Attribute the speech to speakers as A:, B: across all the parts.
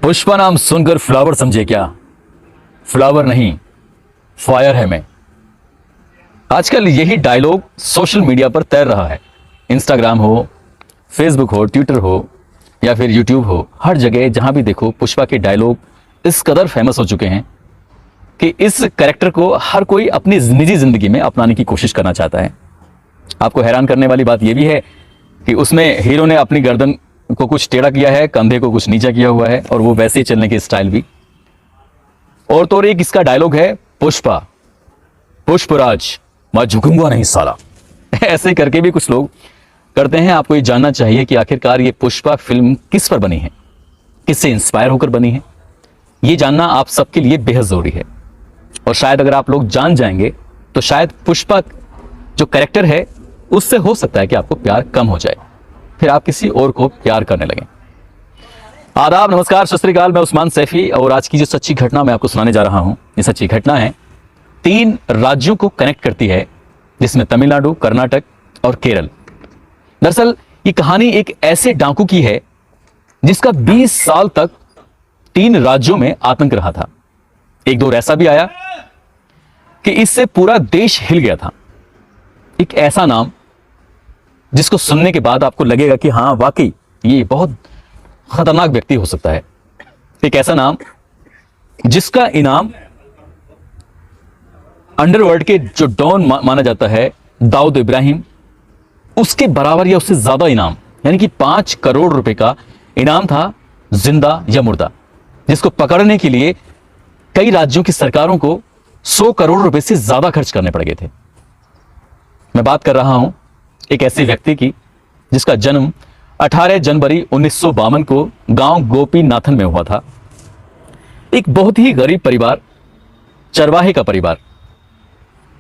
A: पुष्पा नाम सुनकर फ्लावर समझे क्या? फ्लावर नहीं, फायर है मैं। आजकल यही डायलॉग सोशल मीडिया पर तैर रहा है। इंस्टाग्राम हो, फेसबुक हो, ट्विटर हो या फिर यूट्यूब हो, हर जगह जहां भी देखो पुष्पा के डायलॉग इस कदर फेमस हो चुके हैं कि इस कैरेक्टर को हर कोई अपनी निजी जिंदगी में अपनाने की कोशिश करना चाहता है। आपको हैरान करने वाली बात यह भी है कि उसमें हीरो ने अपनी गर्दन को कुछ टेढ़ा किया है, कंधे को कुछ नीचा किया हुआ है और वो वैसे ही चलने की स्टाइल भी। और तो एक इसका डायलॉग है, पुष्पा पुष्पराज मैं झुकूंगा नहीं साला। ऐसे करके भी कुछ लोग करते हैं। आपको ये जानना चाहिए कि आखिरकार ये पुष्पा फिल्म किस पर बनी है, किससे इंस्पायर होकर बनी है। ये जानना आप सबके लिए बेहद जरूरी है। और शायद अगर आप लोग जान जाएंगे तो शायद पुष्पा जो कैरेक्टर है उससे हो सकता है कि आपको प्यार कम हो जाए, फिर आप किसी और को प्यार करने लगें। आदाब, नमस्कार, सत श्री अकाल। मैं उस्मान सैफी और आज की जो सच्ची घटना मैं आपको सुनाने जा रहा हूं, ये सच्ची घटना है 3 राज्यों को कनेक्ट करती है, जिसमें तमिलनाडु, कर्नाटक और केरल। दरअसल ये कहानी एक ऐसे डाकू की है जिसका 20 साल तक 3 राज्यों में आतंक रहा था। एक दौर ऐसा भी आया कि इससे पूरा देश हिल गया था। एक ऐसा नाम जिसको सुनने के बाद आपको लगेगा कि हां वाकई ये बहुत खतरनाक व्यक्ति हो सकता है। एक ऐसा नाम जिसका इनाम अंडरवर्ल्ड के जो डॉन माना जाता है, दाऊद इब्राहिम, उसके बराबर या उससे ज्यादा इनाम, यानी कि 5 करोड़ रुपए का इनाम था, जिंदा या मुर्दा, जिसको पकड़ने के लिए कई राज्यों की सरकारों को 100 करोड़ रुपए से ज्यादा खर्च करने पड़ गए थे। मैं बात कर रहा हूं एक ऐसे व्यक्ति की जिसका जन्म 18 जनवरी 1952 को गांव गोपीनाथन में हुआ था। एक बहुत ही गरीब परिवार, चरवाहे का परिवार।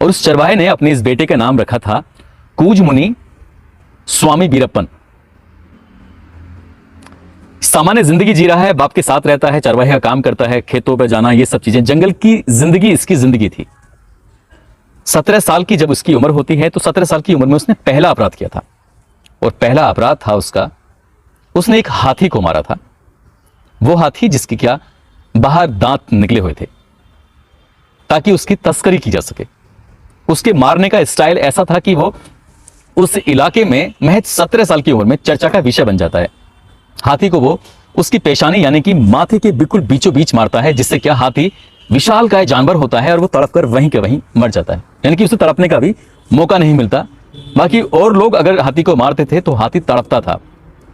A: और उस चरवाहे ने अपने इस बेटे का नाम रखा था कूज मुनि स्वामी वीरप्पन। सामान्य जिंदगी जी रहा है, बाप के साथ रहता है, चरवाहे का काम करता है, खेतों पे जाना, ये सब चीजें, जंगल की जिंदगी इसकी जिंदगी थी। 17 साल की जब उसकी उम्र होती है तो 17 साल की उम्र में उसने पहला अपराध किया था। और पहला अपराध था उसका, उसने एक हाथी को मारा था। वो हाथी जिसकी क्या बाहर दांत निकले हुए थे, ताकि उसकी तस्करी की जा सके। उसके मारने का स्टाइल ऐसा था कि वो उस इलाके में महज 17 साल की उम्र में चर्चा का विषय बन जाता है। हाथी को वो उसकी पेशानी यानी कि माथे के बिल्कुल बीचों बीच मारता है, जिससे क्या हाथी विशालकाय जानवर होता है और वो तड़प कर वहीं के वहीं मर जाता है, यानी कि उसे तड़पने का भी मौका नहीं मिलता। बाकी और लोग अगर हाथी को मारते थे तो हाथी तड़पता था,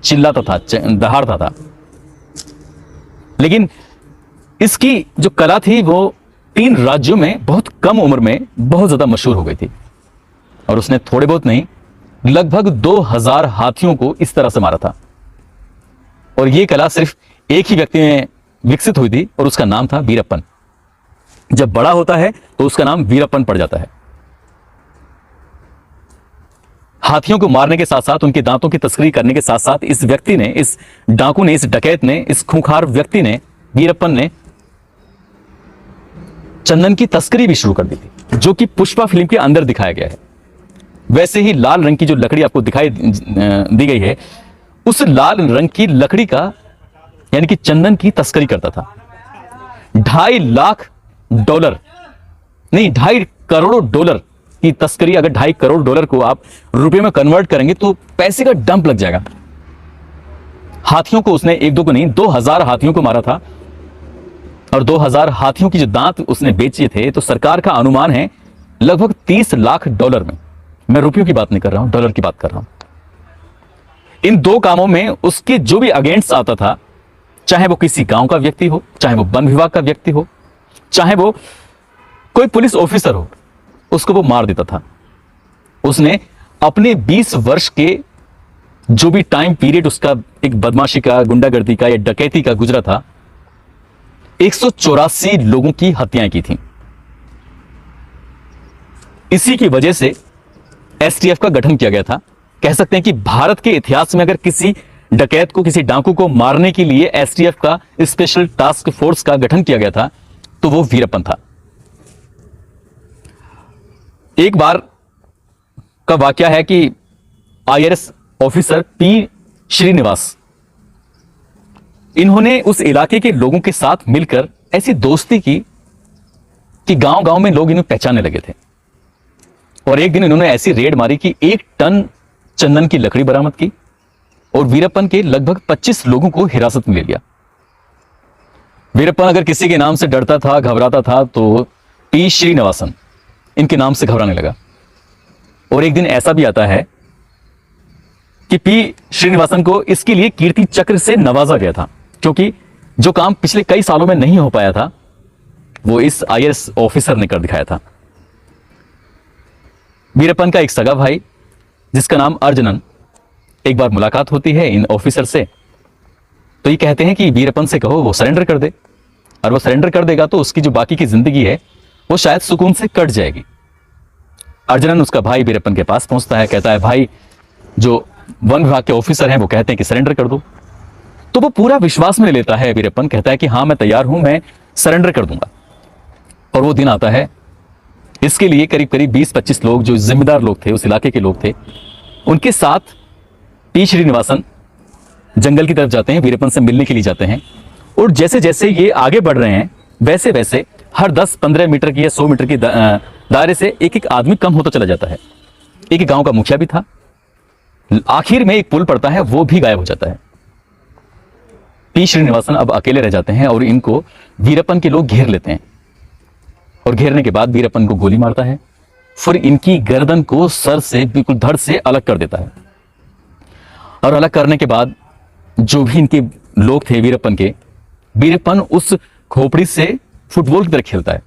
A: चिल्लाता था, दहाड़ता था। लेकिन इसकी जो कला थी वो 3 राज्यों में बहुत कम उम्र में बहुत ज्यादा मशहूर हो गई थी। और उसने थोड़े बहुत नहीं, लगभग 2000 हाथियों को इस तरह से मारा था। और यह कला सिर्फ एक ही व्यक्ति में विकसित हुई थी और उसका नाम था वीरप्पन। जब बड़ा होता है तो उसका नाम वीरप्पन पड़ जाता है। हाथियों को मारने के साथ साथ, उनके दांतों की तस्करी करने के साथ साथ, इस व्यक्ति ने, इस डाकू ने, इस डकैत ने, इस खूंखार व्यक्ति ने, वीरप्पन ने चंदन की तस्करी भी शुरू कर दी थी, जो कि पुष्पा फिल्म के अंदर दिखाया गया है। वैसे ही लाल रंग की जो लकड़ी आपको दिखाई दी गई है, उस लाल रंग की लकड़ी का यानी कि चंदन की तस्करी करता था। $2.5 नहीं, 2.5 करोड़ डॉलर की तस्करी। अगर 2.5 करोड़ डॉलर को आप रुपए में कन्वर्ट करेंगे तो पैसे का डंप लग जाएगा। हाथियों को उसने 1-2 को नहीं, 2000 हाथियों को मारा था। और 2000 हाथियों की जो दांत उसने बेचे थे तो सरकार का अनुमान है लगभग $30 लाख में। मैं रुपयों की बात नहीं कर रहा हूं, डॉलर की बात कर रहा हूं। इन 2 कामों में उसके जो भी अगेंस्ट आता था, चाहे वो किसी गांव का व्यक्ति हो, चाहे वो वन विभाग का व्यक्ति हो, चाहे वो कोई पुलिस ऑफिसर हो, उसको वो मार देता था। उसने अपने 20 वर्ष के जो भी टाइम पीरियड उसका एक बदमाशी का, गुंडागर्दी का या डकैती का गुजरा था, 184 लोगों की हत्याएं की थी। इसी की वजह से एसटीएफ का गठन किया गया था। कह सकते हैं कि भारत के इतिहास में अगर किसी डकैत को, किसी डाकू को मारने के लिए एसटीएफ का स्पेशल टास्क फोर्स का गठन किया गया था तो वो वीरप्पन था। एक बार का वाकया है कि आईआरएस ऑफिसर पी श्रीनिवास इन्होंने उस इलाके के लोगों के साथ मिलकर ऐसी दोस्ती की कि गांव गांव में लोग इन्हें पहचानने लगे थे। और एक दिन इन्होंने ऐसी रेड मारी कि 1 टन चंदन की लकड़ी बरामद की और वीरप्पन के लगभग 25 लोगों को हिरासत में ले लिया। वीरप्पन अगर किसी के नाम से डरता था, घबराता था, तो पी श्रीनिवासन इनके नाम से घबराने लगा। और एक दिन ऐसा भी आता है कि पी श्रीनिवासन को इसके लिए कीर्ति चक्र से नवाजा गया था, क्योंकि जो काम पिछले कई सालों में नहीं हो पाया था वो इस आईएएस ऑफिसर ने कर दिखाया था। वीरप्पन का एक सगा भाई जिसका नाम अर्जुनन, एक बार मुलाकात होती है इन ऑफिसर से, तो ये कहते हैं कि वीरप्पन से कहो वो सरेंडर कर दे, और वो सरेंडर कर देगा तो उसकी जो बाकी की जिंदगी है वो शायद सुकून से कट जाएगी। अर्जुनन, उसका भाई, वीरप्पन के पास पहुंचता है, कहता है भाई जो वन विभाग के ऑफिसर हैं वो कहते हैं कि सरेंडर कर दो। तो वो पूरा विश्वास में लेता है वीरप्पन, कहता है कि हाँ मैं तैयार हूं, मैं सरेंडर कर दूंगा। और वो दिन आता है, इसके लिए करीब करीब 20-25 लोग जो जिम्मेदार लोग थे, उस इलाके के लोग थे, उनके साथ पी श्रीनिवासन जंगल की तरफ जाते हैं, वीरप्पन से मिलने के लिए जाते हैं। और जैसे जैसे ये आगे बढ़ रहे हैं वैसे वैसे हर 10-15 मीटर की या 100 मीटर की दायरे से एक एक आदमी कम होता चला जाता है। एक गांव का मुखिया भी था, आखिर में एक पुल पड़ता है, वो भी गायब हो जाता है। पी श्रीनिवासन अब अकेले रह जाते हैं और इनको वीरप्पन के लोग घेर लेते हैं। और घेरने के बाद वीरप्पन को गोली मारता है, फिर इनकी गर्दन को सर से बिल्कुल धड़ से अलग कर देता है। और अलग करने के बाद जो भी इनके लोग थे वीरप्पन के, वीरप्पन उस खोपड़ी से फुटबॉल की तरह खेलता है।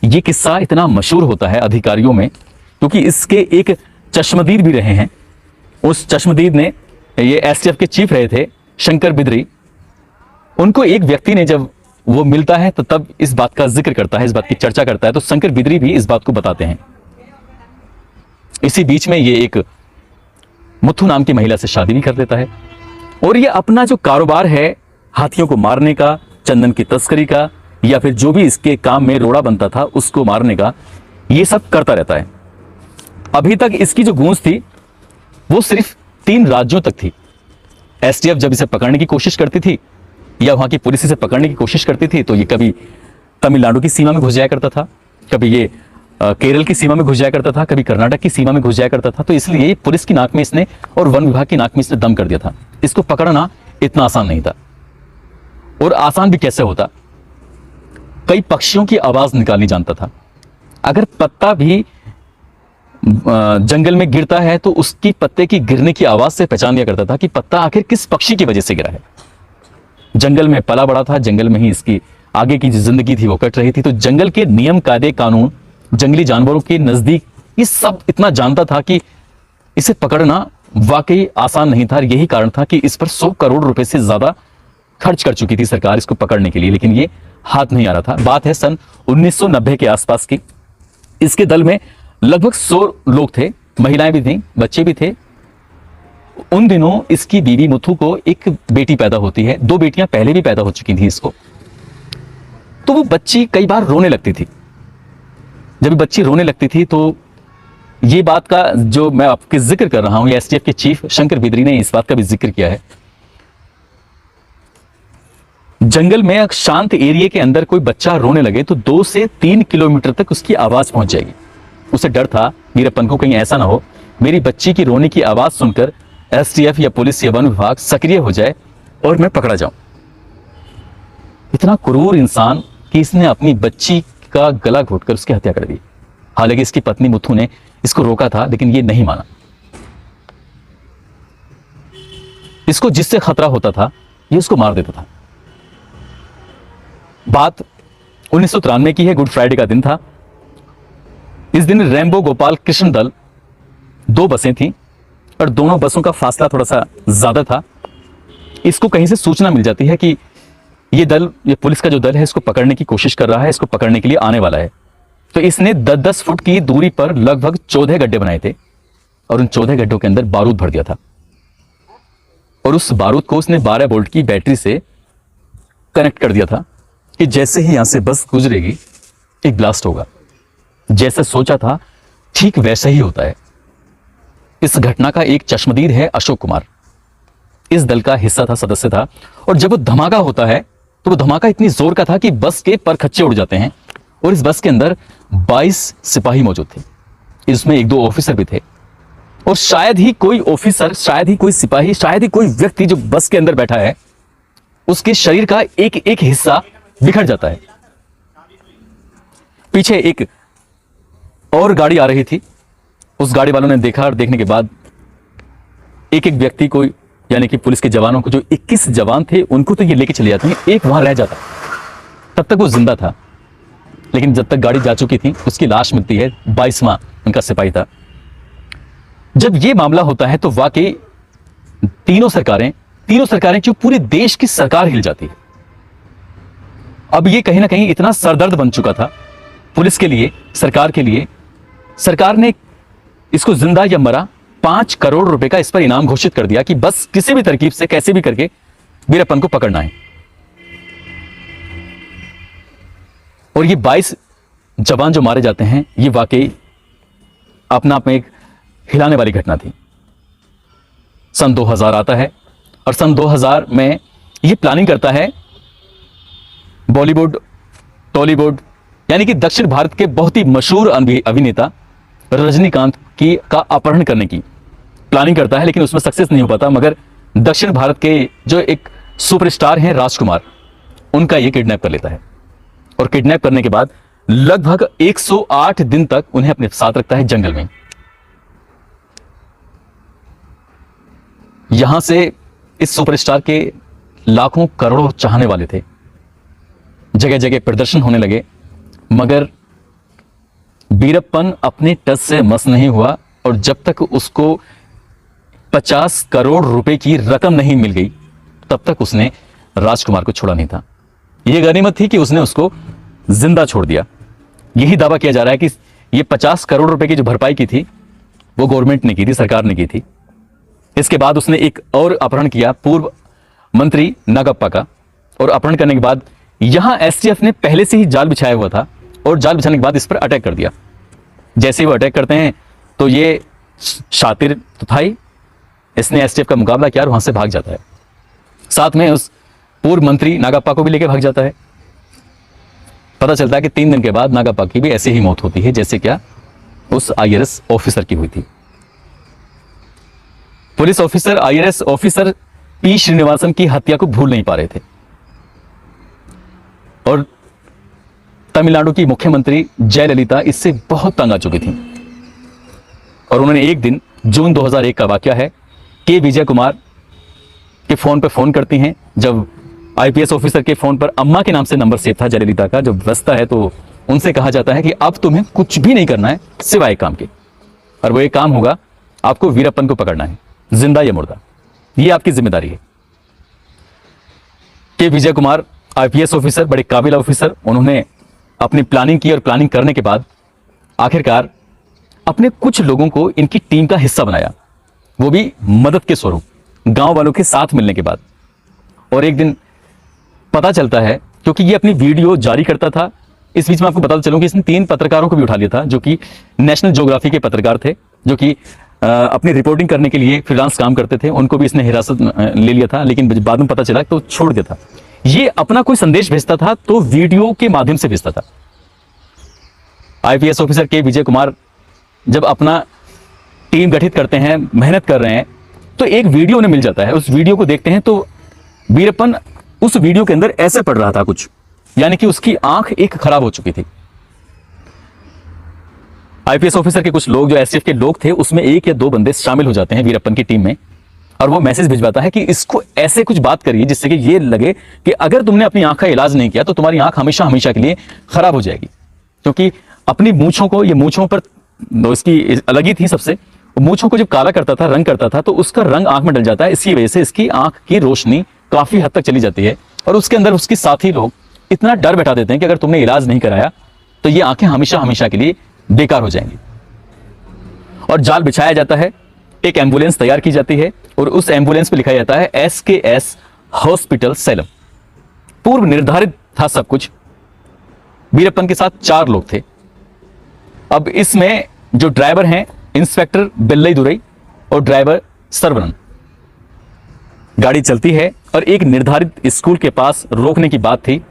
A: यह किस्सा इतना मशहूर होता है अधिकारियों में क्योंकि इसके एक चश्मदीद भी रहे हैं। उस चश्मदीद ने, ये एसटीएफ के चीफ रहे थे शंकर बिदरी, उनको एक व्यक्ति ने जब वो मिलता है तो तब इस बात का जिक्र करता है, इस बात की चर्चा करता है, तो शंकर बिदरी भी इस बात को बताते हैं। इसी बीच में ये एक मुथु नाम की महिला से शादी भी कर लेता है और ये अपना जो कारोबार है हाथियों को मारने का, चंदन की तस्करी का, या फिर जो भी इसके काम में रोड़ा बनता था उसको मारने का, ये सब करता रहता है। अभी तक इसकी जो गूंज थी वो सिर्फ 3 राज्यों तक थी। एसटीएफ जब इसे पकड़ने की कोशिश करती थी या वहां की पुलिस इसे पकड़ने की कोशिश करती थी तो ये कभी तमिलनाडु की सीमा में घुस जाया करता था, कभी ये केरल की सीमा में घुस जाया करता था, कभी कर्नाटक की सीमा में घुस जाया करता था। तो इसलिए पुलिस की नाक में इसने और वन विभाग की नाक में इसने दम कर दिया था। इसको पकड़ना इतना आसान नहीं था। और आसान भी कैसे होता, कई पक्षियों की आवाज निकालनी जानता था। अगर पत्ता भी जंगल में गिरता है तो उसकी पत्ते की गिरने की आवाज से पहचान लिया करता था कि पत्ता आखिर किस पक्षी की वजह से गिरा है। जंगल में पला बड़ा था, जंगल में ही इसकी आगे की जो जिंदगी थी वो कट रही थी। तो जंगल के नियम, कायदे, कानून, जंगली जानवरों के नजदीक ये सब इतना जानता था कि इसे पकड़ना वाकई आसान नहीं था। यही कारण था कि इस पर 100 करोड़ रुपए से ज्यादा खर्च कर चुकी थी सरकार इसको पकड़ने के लिए, लेकिन ये हाथ नहीं आ रहा था। बात है सन 1990 के आसपास की। इसके दल में लगभग 100 लोग थे, महिलाएं भी थीं, बच्चे भी थे। उन दिनों इसकी बीवी मुथु को एक बेटी पैदा होती है, 2 बेटियां पहले भी पैदा हो चुकी थी इसको। तो वो बच्ची कई बार रोने लगती थी। जब बच्ची रोने लगती थी तो ये बात का जो मैं आपके जिक्र कर रहा हूं, ये एसटीएफ के चीफ शंकर बिदरी ने इस बात का भी जिक्र किया है। जंगल में एक शांत एरिया के अंदर कोई बच्चा रोने लगे तो 2 से 3 किलोमीटर तक उसकी आवाज पहुंच जाएगी। उसे डर था वीरप्पन को कहीं ऐसा ना हो मेरी बच्ची की रोने की आवाज सुनकर एसटीएफ या पुलिस या वन विभाग सक्रिय हो जाए और मैं पकड़ा जाऊं। इतना क्रूर इंसान कि इसने अपनी बच्ची का गला घोटकर उसकी हत्या कर दी। हालांकि इसकी पत्नी मुथु ने इसको रोका था लेकिन ये नहीं माना। इसको जिससे खतरा होता था ये उसको मार देता था। बात 1993 की है, गुड फ्राइडे का दिन था। इस दिन रेम्बो गोपाल कृष्ण दल 2 बसें थीं और दोनों बसों का फासला थोड़ा सा ज्यादा था। इसको कहीं से सूचना मिल जाती है कि ये दल, ये पुलिस का जो दल है इसको पकड़ने की कोशिश कर रहा है, इसको पकड़ने के लिए आने वाला है। तो इसने 10-10 फुट की दूरी पर लगभग 14 गड्ढे बनाए थे और उन 14 गड्ढों के अंदर बारूद भर दिया था और उस बारूद को उसने 12 वोल्ट की बैटरी से कनेक्ट कर दिया था कि जैसे ही यहां से बस गुजरेगी एक ब्लास्ट होगा। जैसे सोचा था ठीक वैसा ही होता है। इस घटना का एक चश्मदीद है अशोक कुमार। इस दल का हिस्सा था, सदस्य था। और जब वो धमाका होता है तो वो धमाका इतनी जोर का था कि बस के परखच्चे उड़ जाते हैं और इस बस के अंदर 22 सिपाही मौजूद थे। इसमें एक दो ऑफिसर भी थे और शायद ही कोई ऑफिसर, शायद ही कोई सिपाही, शायद ही कोई व्यक्ति जो बस के अंदर बैठा है उसके शरीर का एक एक हिस्सा बिखर जाता है। पीछे एक और गाड़ी आ रही थी, उस गाड़ी वालों ने देखा और देखने के बाद एक एक व्यक्ति को, यानी कि पुलिस के जवानों को, जो 21 जवान थे उनको तो ये लेके चले जाते हैं, एक वहां रह जाता। तब तक वो जिंदा था, लेकिन जब तक गाड़ी जा चुकी थी उसकी लाश मिलती है। 22वां उनका सिपाही था। जब ये मामला होता है तो वाकई तीनों सरकारें क्यों, पूरे देश की सरकार हिल जाती है। अब ये कहीं ना कहीं इतना सरदर्द बन चुका था पुलिस के लिए, सरकार के लिए। सरकार ने इसको जिंदा या मरा 5 करोड़ रुपए का इस पर इनाम घोषित कर दिया कि बस किसी भी तरकीब से, कैसे भी करके वीरप्पन को पकड़ना है। और ये 22 जवान जो मारे जाते हैं, ये वाकई अपना आप में एक हिलाने वाली घटना थी। सन 2000 आता है और सन 2000 में ये प्लानिंग करता है बॉलीवुड, टॉलीवुड, यानी कि दक्षिण भारत के बहुत ही मशहूर अभिनेता रजनीकांत का अपहरण करने की प्लानिंग करता है, लेकिन उसमें सक्सेस नहीं हो पाता। मगर दक्षिण भारत के जो एक सुपरस्टार हैं राजकुमार, उनका ये किडनैप कर लेता है और किडनैप करने के बाद लगभग 108 दिन तक उन्हें अपने साथ रखता है जंगल में। यहां से इस सुपरस्टार के लाखों करोड़ों चाहने वाले थे, जगह जगह प्रदर्शन होने लगे, मगर वीरप्पन अपने टच से मस नहीं हुआ। और जब तक उसको 50 करोड़ रुपए की रकम नहीं मिल गई तब तक उसने राजकुमार को छोड़ा नहीं था। यह गनीमत थी कि उसने उसको जिंदा छोड़ दिया। यही दावा किया जा रहा है कि यह 50 करोड़ रुपए की जो भरपाई की थी वो गवर्नमेंट ने की थी, सरकार ने की थी। इसके बाद उसने एक और अपहरण किया पूर्व मंत्री नागप्पा का, और अपहरण करने के बाद यहां एसटीएफ ने पहले से ही जाल बिछाया हुआ था और जाल बिछाने के बाद इस पर अटैक कर दिया। जैसे ही वो अटैक करते हैं तो ये शातिर तो था ही, इसने एसटीएफ का मुकाबला किया और वहां से भाग जाता है। साथ में उस पूर्व मंत्री नागप्पा को भी लेकर भाग जाता है। पता चलता है कि 3 दिन के बाद नागप्पा की भी ऐसे ही मौत होती है जैसे क्या उस आईआरएस ऑफिसर की हुई थी। Police officer, IRS officer P Srinivasan की हत्या को भूल नहीं पा रहे थे और तमिलनाडु की मुख्यमंत्री जयललिता इससे बहुत तंग आ चुकी थी। और उन्होंने एक दिन, जून 2001 का वाकया है, के विजय कुमार के फोन पर फोन करती हैं। जब आईपीएस ऑफिसर के फोन पर अम्मा के नाम से नंबर सेव था जयललिता का, जब व्यस्त है तो उनसे कहा जाता है कि अब तुम्हें कुछ भी नहीं करना है सिवाय एक काम के, और वो एक काम होगा, आपको वीरप्पन को पकड़ना है, जिंदा या मुर्दा, ये आपकी जिम्मेदारी है। के विजय कुमार आईपीएस ऑफिसर, बड़े काबिल ऑफिसर, उन्होंने अपनी प्लानिंग की और प्लानिंग करने के बाद आखिरकार अपने कुछ लोगों को इनकी टीम का हिस्सा बनाया, वो भी मदद के स्वरूप, गांव वालों के साथ मिलने के बाद। और एक दिन पता चलता है, क्योंकि ये अपनी वीडियो जारी करता था, इस बीच में आपको बता चलूं कि इसने 3 पत्रकारों को भी उठा लिया था जो कि नेशनल ज्योग्राफी के पत्रकार थे, जो कि अपनी रिपोर्टिंग करने के लिए फ्रीलांस काम करते थे। उनको भी इसने हिरासत ले लिया था, लेकिन बाद में पता चला तो छोड़ दिया था। ये अपना कोई संदेश भेजता था तो वीडियो के माध्यम से भेजता था। आईपीएस ऑफिसर के विजय कुमार जब अपना टीम गठित करते हैं, मेहनत कर रहे हैं, तो एक वीडियो उन्हें मिल जाता है। उस वीडियो को देखते हैं तो वीरप्पन उस वीडियो के अंदर ऐसे पढ़ रहा था कुछ, यानी कि उसकी आंख एक खराब हो चुकी थी। आईपीएस ऑफिसर के कुछ लोग, जो एसटीएफ के लोग थे, उसमें 1 या 2 बंदे शामिल हो जाते हैं वीरप्पन की टीम में, और वो मैसेज भिजवाता है कि इसको ऐसे कुछ बात करिए जिससे कि ये लगे कि अगर तुमने अपनी आंख का इलाज नहीं किया तो तुम्हारी आंख हमेशा हमेशा के लिए खराब हो जाएगी। क्योंकि अपनी मूंछों को, ये मूंछों पर इसकी अलग ही थी सबसे, मूंछों को जब काला करता था, रंग करता था, तो उसका रंग आंख में डल जाता है। इसी वजह से इसकी आंख की रोशनी काफी हद तक चली जाती है, और उसके अंदर उसके साथी लोग इतना डर बैठा देते हैं कि अगर तुमने इलाज नहीं कराया तो ये आंखें हमेशा हमेशा के लिए बेकार हो जाएंगी। और जाल बिछाया जाता है, एक एम्बुलेंस तैयार की जाती है, और उस एम्बुलेंस पे लिखा जाता है SKS हॉस्पिटल सेलम। पूर्व निर्धारित था सब कुछ। वीरप्पन के साथ 4 लोग थे। अब इसमें जो ड्राइवर हैं इंस्पेक्टर बिल्लई दुरई और ड्राइवर सर्वनन, गाड़ी चलती है और एक निर्धारित स्कूल के पास रोकने की बात थी।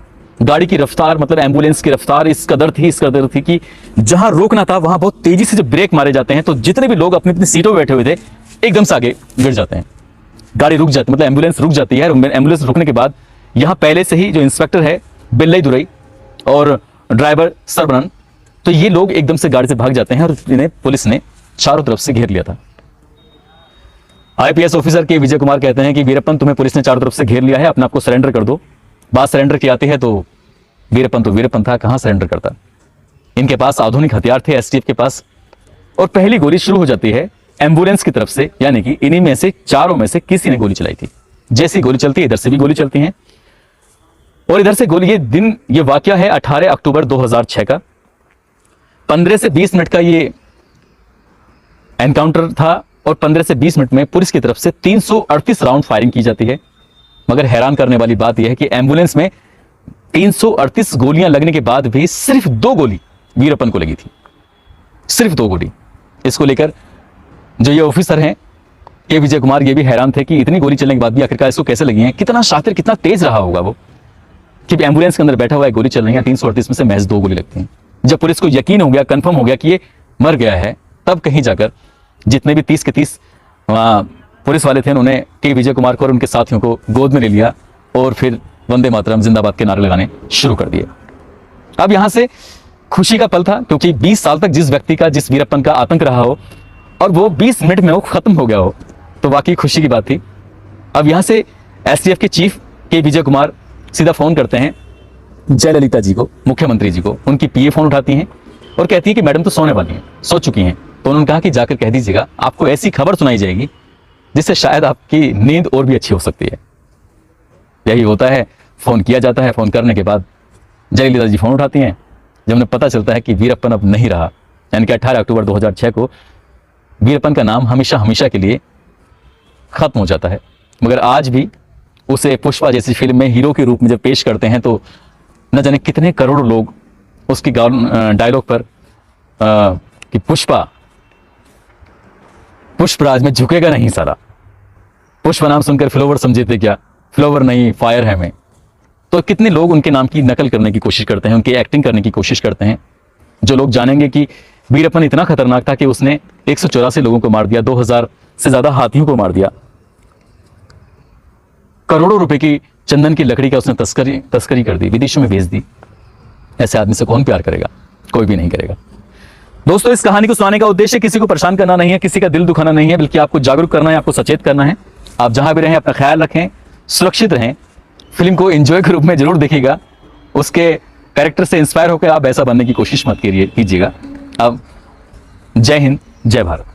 A: गाड़ी की रफ्तार मतलब एम्बुलेंस की रफ्तार इस कदर थी कि जहां रोकना था वहां बहुत तेजी से जब ब्रेक मारे जाते हैं तो जितने भी लोग अपनी अपनी सीटों में बैठे हुए थे एकदम से आगे गिर जाते हैं। गाड़ी रुक जाती, मतलब एम्बुलेंस रुक जाती है। एम्बुलेंस रुकने के बाद यहां पहले से ही जो इंस्पेक्टर है बिल्लई दुरई और ड्राइवर सरबरन, तो ये लोग एकदम से गाड़ी से भाग जाते हैं और इन्हें पुलिस ने चारों तरफ से घेर लिया था। आईपीएस ऑफिसर के विजय कुमार कहते हैं कि वीरप्पन, तुम्हें पुलिस ने चारों तरफ से घेर लिया है, अपने आप को सरेंडर कर दो। बात सरेंडर की आती है तो वीरप्पन था, कहां सरेंडर करता। इनके पास आधुनिक हथियार थे एसटीएफ के पास, और पहली गोली शुरू हो जाती है एम्बुलेंस की तरफ से, यानी कि इन्हीं में से चारों में से किसी ने गोली चलाई थी। जैसी गोली चलती है इधर से भी गोली चलती है और इधर से गोली। ये वाकया है 18 अक्टूबर 2006 का। 15 से 20 मिनट का ये एनकाउंटर था और 15 से 20 मिनट में पुलिस की तरफ से 338 राउंड फायरिंग की जाती है। मगर हैरान करने वाली बात यह है कि एम्बुलेंस में 338 गोलियां लगने के बाद भी सिर्फ 2 गोली वीरप्पन को लगी थी, सिर्फ 2 गोली। इसको लेकर जो ये ऑफिसर हैं के विजय कुमार, ये भी हैरान थे कि इतनी गोली चलने के बाद भी आखिरकार इसको कैसे लगी हैं। कितना शातिर, कितना तेज रहा होगा वो कि एम्बुलेंस के अंदर बैठा हुआ है, गोली चल रही है, 338 में से महज 2 गोली लगती हैं। जब पुलिस को यकीन हो गया, कंफर्म हो गया कि ये मर गया है, तब कहीं जाकर जितने भी 30 के 30 पुलिस वाले थे उन्होंने के विजय कुमार को और उनके साथियों को गोद में ले लिया और फिर वंदे मातरम जिंदाबाद के नारे लगाने शुरू कर दिए। अब यहां से खुशी का पल था, क्योंकि 20 साल तक जिस व्यक्ति का, जिस वीरप्पन का आतंक रहा हो और वो 20 मिनट में वो खत्म हो गया हो, तो वाकई खुशी की बात थी। अब यहां से एसटीएफ के चीफ के विजय कुमार सीधा फोन करते हैं जयललिता जी को, मुख्यमंत्री जी को। उनकी पीए फोन उठाती हैं और कहती है कि मैडम तो सोने वाली हैं, सो चुकी हैं। तो उन्होंने कहा कि जाकर कह दीजिएगा आपको ऐसी खबर सुनाई जाएगी जिससे शायद आपकी नींद और भी अच्छी हो सकती है। यही होता है, फोन किया जाता है। फोन करने के बाद जयललिता जी फोन उठाती हैं। जब उन्हें पता चलता है कि वीरप्पन अब नहीं रहा, यानी कि 18 अक्टूबर 2006 को वीरप्पन का नाम हमेशा हमेशा के लिए खत्म हो जाता है। मगर आज भी उसे पुष्पा जैसी फिल्म में हीरो के रूप में जब पेश करते हैं तो न जाने कितने करोड़ों लोग उसकी डायलॉग पर कि पुष्पराज में झुकेगा नहीं सारा, पुष्प नाम सुनकर फ्लावर समझे थे क्या, फ्लावर नहीं फायर है मैं। तो कितने लोग उनके नाम की नकल करने की कोशिश करते हैं, उनकी एक्टिंग करने की कोशिश करते हैं। जो लोग जानेंगे कि वीरप्पन इतना खतरनाक था कि उसने 184 लोगों को मार दिया, 2000 से ज्यादा हाथियों को मार दिया, करोड़ों रुपए की चंदन की लकड़ी का उसने तस्करी कर दी, विदेशों में भेज दी। ऐसे आदमी से कौन प्यार करेगा? कोई भी नहीं करेगा। दोस्तों, इस कहानी को सुनाने का उद्देश्य किसी को परेशान करना नहीं है, किसी का दिल दुखाना नहीं है, बल्कि आपको जागरूक करना है, आपको सचेत करना है। आप जहां भी रहें अपना ख्याल रखें, सुरक्षित रहें। फिल्म को एंजॉय के रूप में जरूर देखिएगा, उसके कैरेक्टर से इंस्पायर होकर आप ऐसा बनने की कोशिश मत कीजिएगा। अब जय हिंद, जय भारत।